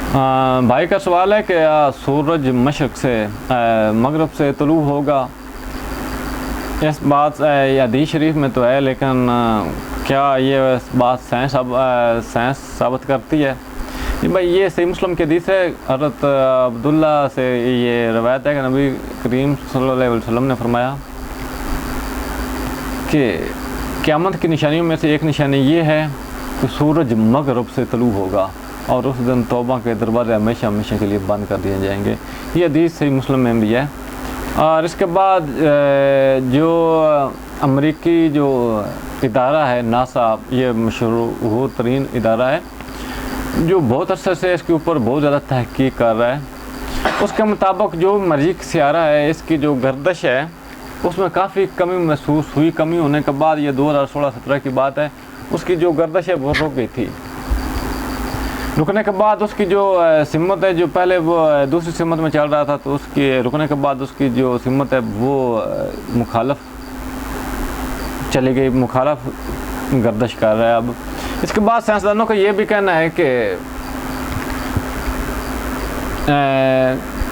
भाई का सवाल है कि सूरज मशरक़ से मगरब से तुलू होगा। इस बात हदीस शरीफ में तो है, लेकिन क्या ये बात साइंस साबित करती है? जी भाई, ये सही मुस्लिम की हदीस है। हज़रत अब्दुल्ला से ये रवायत है कि नबी करीम सल्लल्लाहु अलैहि वसल्लम ने फरमाया कि क़यामत की निशानियों में से एक निशानी ये है कि सूरज मगरब से तुलू होगा और उस दिन तौबा के दरवाजे हमेशा हमेशा के लिए बंद कर दिए जाएंगे। ये हदीस सही मुस्लिम में भी है। और इसके बाद जो अमरीकी जो इदारा है नासा, ये मशहूर तरीन इदारा है जो बहुत अरसे से इसके ऊपर बहुत ज़्यादा तहकीक कर रहा है। उसके मुताबिक जो मरीख सियारा है, इसकी जो गर्दिश है उसमें काफ़ी कमी महसूस हुई। कमी होने के बाद ये 2016-17 की बात है, उसकी जो गर्दिश है वो रुक गई थी। रुकने के बाद उसकी जो सिमत है, जो पहले वो दूसरी सिमत में चल रहा था, तो उसकी रुकने के बाद उसकी जो सिमत है वो मुखालफ चली गई, मुखालफ गर्दिश कर रहा है। अब इसके बाद साइंसदानों का ये भी कहना है कि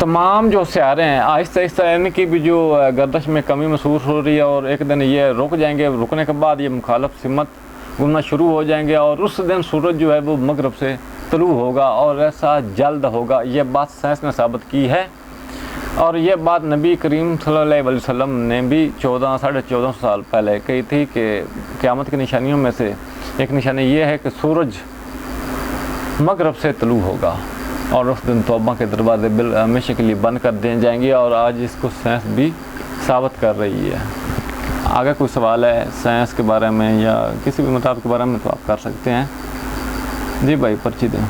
तमाम जो सियारे हैं आहिस्ता आहिस्ता इनकी भी जो गर्दिश में कमी महसूस हो रही है और एक दिन ये रुक जाएंगे। रुकने के बाद ये मुखालफ सिमत घूमना शुरू हो जाएंगे और उस दिन सूरज जो है वो मगरब से तुलू होगा और ऐसा जल्द होगा। ये बात साइंस ने साबित की है और ये बात नबी करीम सल्लल्लाहु अलैहि वसल्लम ने भी 1400-1450 साल पहले कही थी कि क़यामत की निशानियों में से एक निशानी ये है कि सूरज मगरब से तुलू होगा और उस दिन तौबा के दरवाजे हमेशा के लिए बंद कर दिए जाएंगे। और आज इसको साइंस भी साबित कर रही है। आगे कोई सवाल है साइंस के बारे में या किसी भी मुताबिक के बारे में तो आप कर सकते हैं। जी भाई, पर्ची दें।